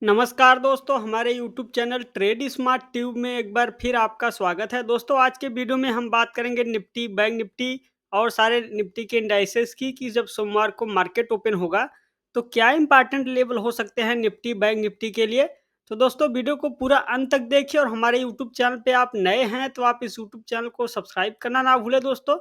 नमस्कार दोस्तों, हमारे YouTube channel trade smart tube में एक बार फिर आपका स्वागत है। दोस्तों, आज के वीडियो में हम बात करेंगे निफ्टी, बैंक निफ्टी और सारे निफ्टी के इंडाइसेस की कि जब सोमवार को मार्केट ओपन होगा तो क्या इंपॉर्टेंट लेवल हो सकते हैं निफ्टी, बैंक निफ्टी के लिए। तो दोस्तों, वीडियो को पूरा अंत तक देखिए और हमारे यूट्यूब चैनल पे आप नए हैं तो आप इस यूट्यूब चैनल को सब्सक्राइब करना ना भूलें दोस्तों।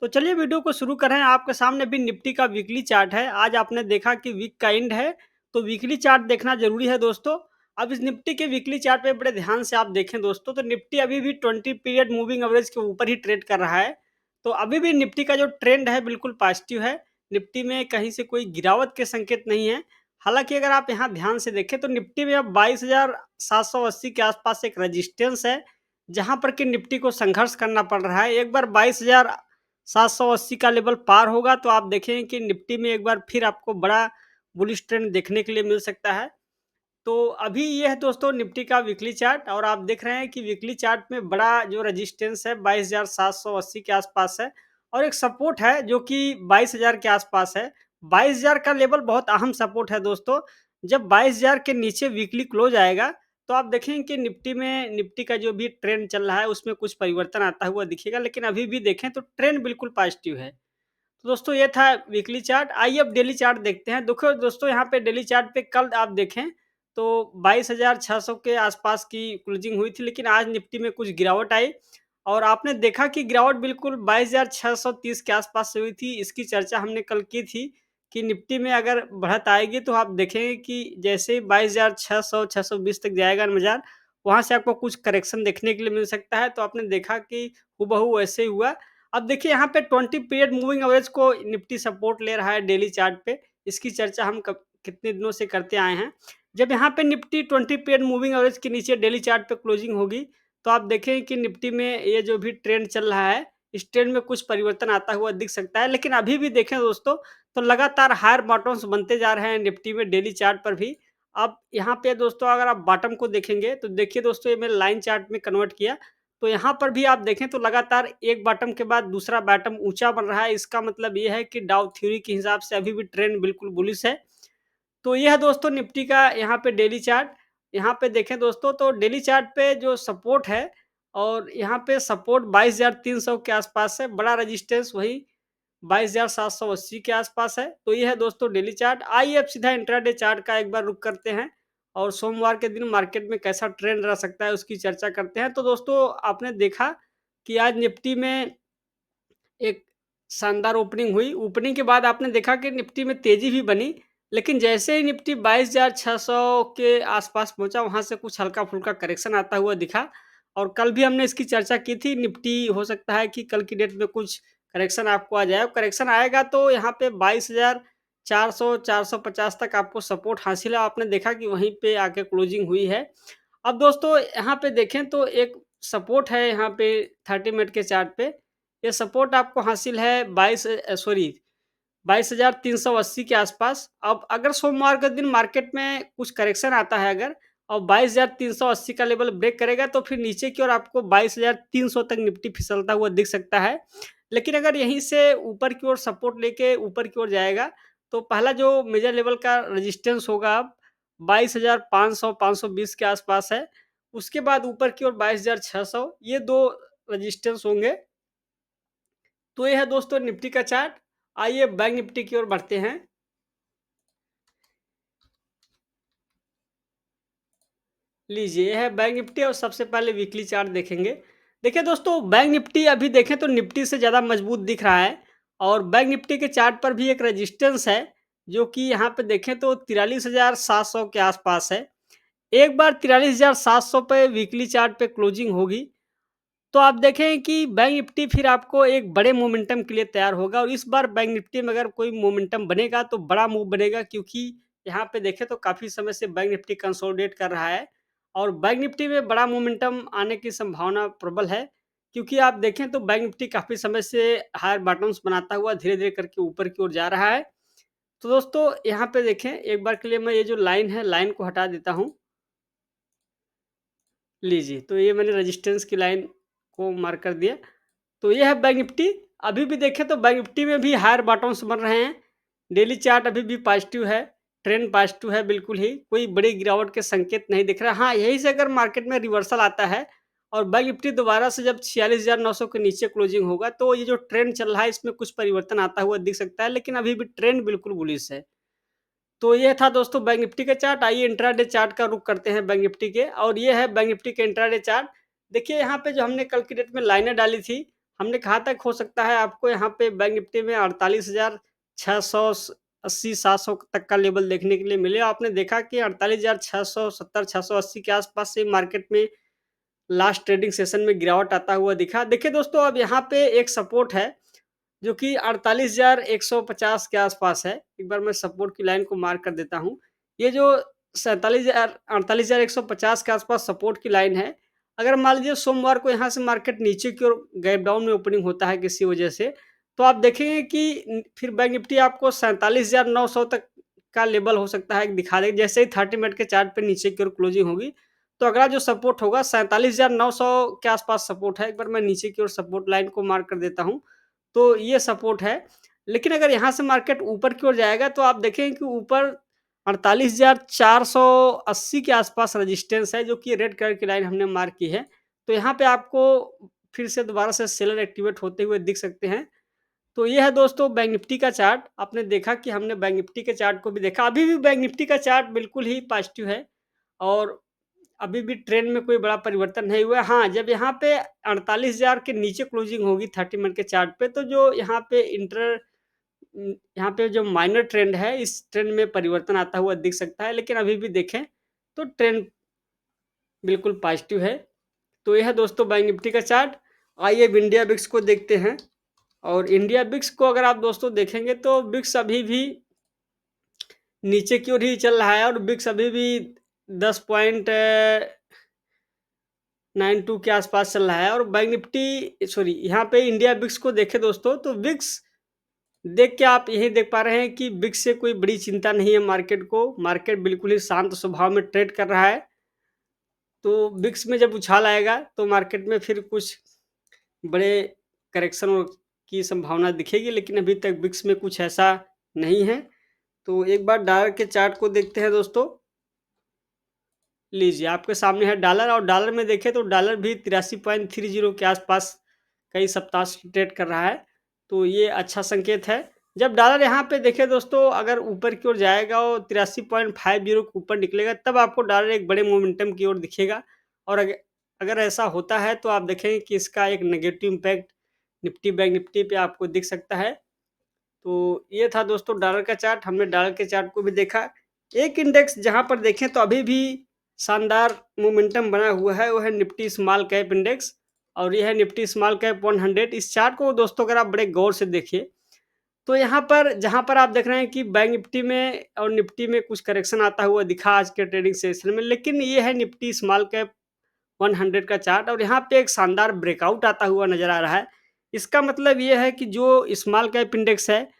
तो चलिए वीडियो को शुरू करें। आपके सामने भी निफ्टी का वीकली चार्ट है। आज आपने देखा कि वीक का एंड है तो वीकली चार्ट देखना जरूरी है दोस्तों। अब इस निफ्टी के वीकली चार्ट पे बड़े ध्यान से आप देखें दोस्तों, तो निफ्टी अभी भी 20 पीरियड मूविंग एवरेज के ऊपर ही ट्रेड कर रहा है। तो अभी भी निफ्टी का जो ट्रेंड है बिल्कुल पॉजिटिव है। निफ्टी में कहीं से कोई गिरावट के संकेत नहीं है। हालांकि अगर आप यहाँ ध्यान से देखें तो निफ्टी में अब 22,780 के आसपास एक रेजिस्टेंस है, जहां पर कि निफ्टी को संघर्ष करना पड़ रहा है। एक बार 22,780 का लेवल पार होगा तो आप देखें कि निफ्टी में एक बार फिर आपको बड़ा बुलिश ट्रेंड देखने के लिए मिल सकता है। तो अभी ये है दोस्तों निफ्टी का वीकली चार्ट और आप देख रहे हैं कि वीकली चार्ट में बड़ा जो रेजिस्टेंस है 22,780 के आसपास है और एक सपोर्ट है जो कि 22,000 के आसपास है। 22,000 का लेवल बहुत अहम सपोर्ट है दोस्तों। जब 22,000 के नीचे वीकली क्लोज आएगा तो आप देखें कि निफ्टी का जो भी ट्रेंड चल रहा है उसमें कुछ परिवर्तन आता हुआ दिखेगा, लेकिन अभी भी देखें तो ट्रेंड बिल्कुल पॉजिटिव है। तो दोस्तों, ये था वीकली चार्ट। आइए अब डेली चार्ट देखते हैं। देखो दोस्तों, यहाँ पे डेली चार्ट पे कल आप देखें तो 22,600 के आसपास की क्लोजिंग हुई थी, लेकिन आज निफ्टी में कुछ गिरावट आई और आपने देखा कि गिरावट बिल्कुल 22,630 के आसपास से हुई थी। इसकी चर्चा हमने कल की थी कि निफ्टी में अगर बढ़त आएगी तो आप देखेंगे कि जैसे ही 22,600 620 तक जाएगा बाजार, वहाँ से आपको कुछ करेक्शन देखने के लिए मिल सकता है। तो आपने देखा कि हूबहू वैसे ही हुआ। अब देखिए यहाँ पे 20 पीरियड मूविंग एवरेज को निफ्टी सपोर्ट ले रहा है डेली चार्ट पे। इसकी चर्चा हम कब कितने दिनों से करते आए हैं। जब यहाँ पे निफ्टी 20 पीरियड मूविंग एवरेज के नीचे डेली चार्ट पे क्लोजिंग होगी तो आप देखें कि निफ्टी में ये जो भी ट्रेंड चल रहा है, इस ट्रेंड में कुछ परिवर्तन आता हुआ दिख सकता है। लेकिन अभी भी देखें दोस्तों, तो लगातार हायर बॉटम्स बनते जा रहे हैं निफ्टी में डेली चार्ट पर भी। अब यहाँ पे दोस्तों अगर आप बॉटम को देखेंगे तो देखिए दोस्तों, ये मैंने लाइन चार्ट में कन्वर्ट किया तो यहाँ पर भी आप देखें तो लगातार एक बॉटम के बाद दूसरा बॉटम ऊंचा बन रहा है। इसका मतलब ये है कि डाउ थ्योरी के हिसाब से अभी भी ट्रेंड बिल्कुल बुलिश है। तो ये है दोस्तों निफ्टी का यहाँ पे डेली चार्ट। यहाँ पे देखें दोस्तों तो डेली चार्ट पे जो सपोर्ट है और यहाँ पे सपोर्ट 22,300 के आसपास है। बड़ा रेजिस्टेंस वही 22,780 के आसपास है। तो ये है दोस्तों डेली चार्ट। आइए अब सीधा इंट्राडे चार्ट का एक बार रुख करते हैं और सोमवार के दिन मार्केट में कैसा ट्रेंड रह सकता है उसकी चर्चा करते हैं। तो दोस्तों, आपने देखा कि आज निफ्टी में एक शानदार ओपनिंग हुई। ओपनिंग के बाद आपने देखा कि निफ्टी में तेज़ी भी बनी, लेकिन जैसे ही निफ्टी 22,600 के आसपास पहुँचा, वहाँ से कुछ हल्का-फुल्का करेक्शन आता हुआ दिखा और कल भी हमने इसकी चर्चा की थी। निफ्टी हो सकता है कि कल की डेट में कुछ करेक्शन आपको आ जाए। करेक्शन आएगा तो यहाँ पे 22,400 450 तक आपको सपोर्ट हासिल है। आपने देखा कि वहीं पे आके क्लोजिंग हुई है। अब दोस्तों, यहाँ पे देखें तो एक सपोर्ट है यहाँ पे 30 मिनट के चार्ट पे। ये सपोर्ट आपको हासिल है 22,380 के आसपास। अब अगर सोमवार के दिन मार्केट में कुछ करेक्शन आता है अगर और 22,380 का लेवल ब्रेक करेगा तो फिर नीचे की ओर आपको 22,300 तक निफ्टी फिसलता हुआ दिख सकता है। लेकिन अगर यहीं से ऊपर की ओर सपोर्ट लेके ऊपर की ओर जाएगा तो पहला जो मेजर लेवल का रेजिस्टेंस होगा अब 22,500 520 के आसपास है। उसके बाद ऊपर की ओर 22,600, ये 2 रेजिस्टेंस होंगे। तो ये है दोस्तों निफ्टी का चार्ट। आइए बैंक निफ्टी की ओर बढ़ते हैं। लीजिए, ये है बैंक निफ्टी और सबसे पहले वीकली चार्ट देखेंगे। देखिए दोस्तों, बैंक निफ्टी अभी देखें तो निफ्टी से ज़्यादा मजबूत दिख रहा है और बैंक निफ्टी के चार्ट पर भी एक रेजिस्टेंस है, जो कि यहाँ पे देखें तो 43,700 के आसपास है। एक बार 43,700 पे वीकली चार्ट पे क्लोजिंग होगी तो आप देखें कि बैंक निफ्टी फिर आपको एक बड़े मोमेंटम के लिए तैयार होगा और इस बार बैंक निफ्टी में अगर कोई मोमेंटम बनेगा तो बड़ा मूव बनेगा, क्योंकि यहाँ पे देखें तो काफ़ी समय से बैंक निफ्टी कंसोलिडेट कर रहा है और बैंक निफ्टी में बड़ा मोमेंटम आने की संभावना प्रबल है। क्योंकि आप देखें तो बैंक निफ्टी काफ़ी समय से हायर बॉटम्स बनाता हुआ धीरे धीरे करके ऊपर की ओर जा रहा है। तो दोस्तों, यहाँ पे देखें एक बार के लिए मैं ये जो लाइन है लाइन को हटा देता हूँ। लीजिए, तो ये मैंने रेजिस्टेंस की लाइन को मार्क कर दिया। तो ये है बैंक निफ्टी। अभी भी देखें तो बैंक निफ्टी में भी हायर बॉटम्स बन रहे हैं। डेली चार्ट अभी भी पॉजिटिव है। ट्रेंड पॉजिटिव है बिल्कुल ही, कोई बड़ी गिरावट के संकेत नहीं दिख रहा। हाँ, यहीं से अगर मार्केट में रिवर्सल आता है और बैंक निफ्टी दोबारा से जब 46,900 के नीचे क्लोजिंग होगा, तो ये जो ट्रेंड चल रहा है इसमें कुछ परिवर्तन आता हुआ दिख सकता है, लेकिन अभी भी ट्रेंड बिल्कुल बुलिश है। तो ये था दोस्तों बैंक निफ्टी का चार्ट। आइए इंट्राडे चार्ट का रुख करते हैं बैंक निफ्टी के, और ये है बैंक निफ्टी के इंट्राडे चार्ट। देखिए यहाँ पे जो हमने कल की डेट में लाइनें डाली थी, हमने कहा था हो सकता है आपको यहाँ पे बैंक निफ्टी में 48,680 700 तक का लेवल देखने के लिए मिले। आपने देखा कि 48,670 680 के आसपास से मार्केट में लास्ट ट्रेडिंग सेशन में गिरावट आता हुआ दिखा। देखिए दोस्तों, अब यहाँ पे एक सपोर्ट है जो कि 48,150 के आसपास है। एक बार मैं सपोर्ट की लाइन को मार्क कर देता हूँ। ये जो 48,150 के आसपास सपोर्ट की लाइन है, अगर मान लीजिए सोमवार को यहाँ से मार्केट नीचे की ओर गैप डाउन में ओपनिंग होता है किसी वजह से, तो आप देखेंगे कि फिर बैंक निफ्टी आपको 47,900 तक का लेवल हो सकता है दिखा देगा। जैसे ही 30 मिनट के चार्ट पे नीचे की ओर क्लोजिंग होगी, तो अगला जो सपोर्ट होगा 47,900 के आसपास सपोर्ट है। एक बार मैं नीचे की ओर सपोर्ट लाइन को मार्क कर देता हूँ। तो ये सपोर्ट है। लेकिन अगर यहाँ से मार्केट ऊपर की ओर जाएगा, तो आप देखेंगे कि ऊपर 48,480 के आसपास रेजिस्टेंस है, जो कि रेड कलर की लाइन हमने मार्क की है। तो यहाँ पे आपको फिर से दोबारा से सेलर एक्टिवेट होते हुए दिख सकते हैं। तो ये है दोस्तों बैंक निफ्टी का चार्ट। आपने देखा कि हमने बैंक निफ्टी के चार्ट को भी देखा। अभी भी बैंक निफ्टी का चार्ट बिल्कुल ही पॉजिटिव है, और अभी भी ट्रेंड में कोई बड़ा परिवर्तन नहीं हुआ है। हाँ, जब यहाँ पे 48,000 के नीचे क्लोजिंग होगी 30 मिनट के चार्ट पे, तो जो यहाँ पे यहाँ पे जो माइनर ट्रेंड है, इस ट्रेंड में परिवर्तन आता हुआ दिख सकता है। लेकिन अभी भी देखें तो ट्रेंड बिल्कुल पॉजिटिव है। तो यह है दोस्तों बैंक निफ्टी का चार्ट। आइए अब इंडिया बिक्स को देखते हैं, और इंडिया बिक्स को अगर आप दोस्तों देखेंगे, तो बिक्स अभी भी नीचे की ओर ही चल रहा है, और बिक्स अभी भी 10.92 के आसपास चल रहा है। और बैंक निफ्टी सॉरी यहाँ पे इंडिया बिक्स को देखें दोस्तों, तो बिक्स देख के आप यही देख पा रहे हैं कि बिक्स से कोई बड़ी चिंता नहीं है मार्केट को। मार्केट बिल्कुल ही शांत स्वभाव में ट्रेड कर रहा है। तो बिक्स में जब उछाल आएगा, तो मार्केट में फिर कुछ बड़े करेक्शन की संभावना दिखेगी, लेकिन अभी तक बिक्स में कुछ ऐसा नहीं है। तो एक बार डॉलर के चार्ट को देखते हैं दोस्तों। लीजिए आपके सामने है डॉलर, और डॉलर में देखें तो डॉलर भी 83.30 के आसपास कई सप्ताह से ट्रेड कर रहा है। तो ये अच्छा संकेत है। जब डॉलर यहाँ पे देखें दोस्तों, अगर ऊपर की ओर जाएगा और 83.50 के ऊपर निकलेगा, तब आपको डॉलर एक बड़े मोमेंटम की ओर दिखेगा। और अगर ऐसा होता है, तो आप देखेंगे कि इसका एक negative impact Nifty bank Nifty पे आपको दिख सकता है। तो ये था दोस्तों डॉलर का चार्ट। हमने डॉलर के चार्ट को भी देखा। एक इंडेक्स जहाँ पर देखें तो अभी भी शानदार मोमेंटम बना हुआ है, वो है निफ्टी स्मॉल कैप इंडेक्स, और ये है निफ्टी स्मॉल कैप 100। इस चार्ट को दोस्तों अगर आप बड़े गौर से देखिए, तो यहाँ पर जहाँ पर आप देख रहे हैं कि बैंक निफ्टी में और निफ्टी में कुछ करेक्शन आता हुआ दिखा आज के ट्रेडिंग सेशन में, लेकिन ये है निफ्टी स्मॉल कैप 100 का चार्ट, और यहाँ पे एक शानदार ब्रेकआउट आता हुआ नजर आ रहा है। इसका मतलब ये है कि जो स्मॉल कैप इंडेक्स है,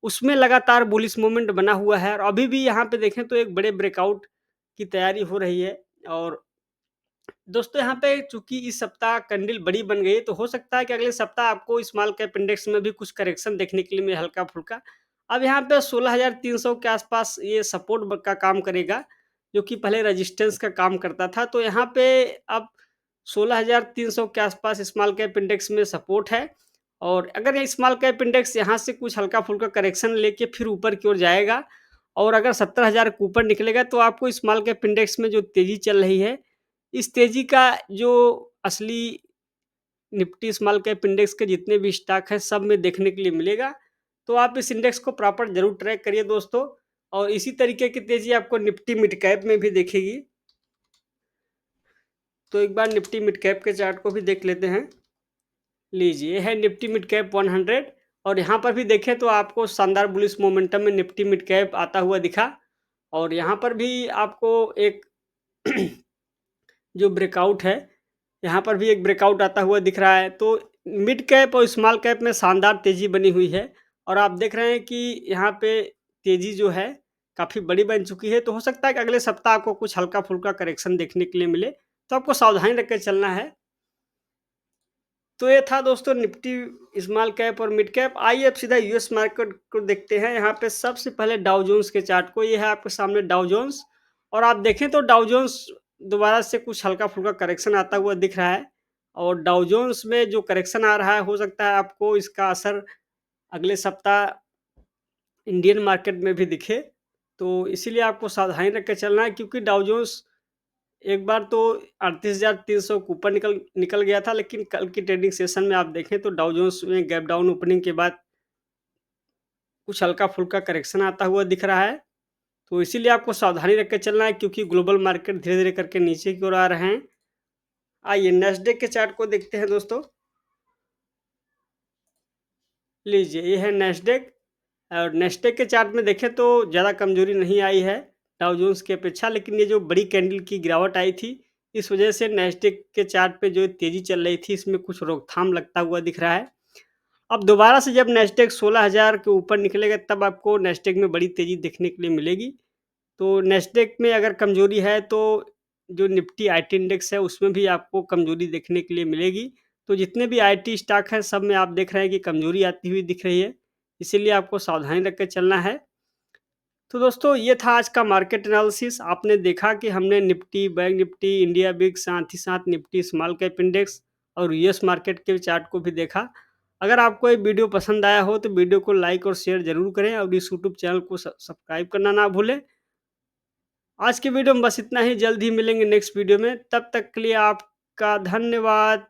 उसमें लगातार बुलिश मोमेंट बना हुआ है, और अभी भी यहाँ पे देखें तो एक बड़े ब्रेकआउट की तैयारी हो रही है। और दोस्तों यहाँ पे चूंकि इस सप्ताह कैंडल बड़ी बन गई है, तो हो सकता है कि अगले सप्ताह आपको स्मॉल कैप इंडेक्स में भी कुछ करेक्शन देखने के लिए मिले हल्का फुल्का। अब यहाँ पे 16,300 के आसपास ये सपोर्ट का काम करेगा, जो कि पहले रेजिस्टेंस का काम करता था। तो यहाँ पे अब 16,300 के आसपास स्मॉल कैप इंडेक्स में सपोर्ट है, और अगर ये स्मॉल कैप इंडेक्स यहाँ से कुछ हल्का फुल्का करेक्शन लेके फिर ऊपर की ओर जाएगा, और अगर 17,000 के ऊपर निकलेगा, तो आपको स्मॉल कैप इंडेक्स में जो तेजी चल रही है, इस तेजी का जो असली निफ्टी स्मॉल कैप इंडेक्स के जितने भी स्टॉक हैं, सब में देखने के लिए मिलेगा। तो आप इस इंडेक्स को प्रॉपर जरूर ट्रैक करिए दोस्तों, और इसी तरीके की तेजी आपको निफ्टी मिड कैप में भी दिखेगी। तो एक बार निफ्टी मिड कैप के चार्ट को भी देख लेते हैं। लीजिए, ये है निफ्टी मिड कैप 100, और यहाँ पर भी देखें तो आपको शानदार बुलिश मोमेंटम में निफ्टी मिड कैप आता हुआ दिखा, और यहाँ पर भी आपको एक जो ब्रेकआउट है, यहाँ पर भी एक ब्रेकआउट आता हुआ दिख रहा है। तो मिड कैप और स्मॉल कैप में शानदार तेज़ी बनी हुई है, और आप देख रहे हैं कि यहाँ पे तेज़ी जो है काफ़ी बड़ी बन चुकी है। तो हो सकता है कि अगले सप्ताह आपको कुछ हल्का-फुल्का करेक्शन देखने के लिए मिले, तो आपको सावधानी रख के चलना है। तो ये था दोस्तों निफ्टी स्मॉल कैप और मिड कैप। आइए अब सीधा यूएस मार्केट को देखते हैं। यहाँ पे सबसे पहले डाउ जोन्स के चार्ट को, ये है आपके सामने डाउ जोन्स। और आप देखें तो डाउ जोन्स दोबारा से कुछ हल्का फुल्का करेक्शन आता हुआ दिख रहा है। और डाउ जोन्स में जो करेक्शन आ रहा है, हो सकता है आपको इसका असर अगले सप्ताह इंडियन मार्केट में भी दिखे। तो इसीलिए आपको सावधानी रख के चलना है, क्योंकि डाउ जोन्स एक बार तो 38,300 के ऊपर निकल निकल गया था, लेकिन कल की ट्रेडिंग सेशन में आप देखें तो डाउ जोन्स में गैप डाउन ओपनिंग के बाद कुछ हल्का-फुल्का करेक्शन आता हुआ दिख रहा है। तो इसीलिए आपको सावधानी रख के चलना है, क्योंकि ग्लोबल मार्केट धीरे-धीरे करके नीचे की ओर आ रहे हैं। आइए नेस्डेक के चार्ट को देखते हैं दोस्तों। लीजिए, ये है नेस्डेक। और नेस्डेक के चार्ट में देखें तो ज़्यादा कमजोरी नहीं आई है डाउ जोन्स की अपेक्षा, लेकिन ये जो बड़ी कैंडल की गिरावट आई थी, इस वजह से नेस्डेक के चार्ट पे जो तेज़ी चल रही थी, इसमें कुछ रोकथाम लगता हुआ दिख रहा है। अब दोबारा से जब नेस्डेक 16,000 के ऊपर निकलेगा, तब आपको नेस्डेक में बड़ी तेज़ी देखने के लिए मिलेगी। तो नेस्डेक में अगर कमजोरी है, तो जो निफ्टी आईटी इंडेक्स है, उसमें भी आपको कमजोरी देखने के लिए मिलेगी। तो जितने भी आईटी स्टॉक हैं, सब में आप देख रहे हैं कि कमजोरी आती हुई दिख रही है। इसीलिए आपको सावधानी रख के चलना है। तो दोस्तों, ये था आज का मार्केट एनालिसिस। आपने देखा कि हमने Nifty, bank Nifty, India big, साथ ही साथ निफ्टी स्मॉल कैप इंडेक्स और यूएस मार्केट के चार्ट को भी देखा। अगर आपको ये वीडियो पसंद आया हो, तो वीडियो को लाइक और शेयर ज़रूर करें, और इस यूट्यूब चैनल को सब्सक्राइब करना ना भूलें। आज की वीडियो में बस इतना ही। जल्द ही मिलेंगे नेक्स्ट वीडियो में। तब तक के लिए आपका धन्यवाद।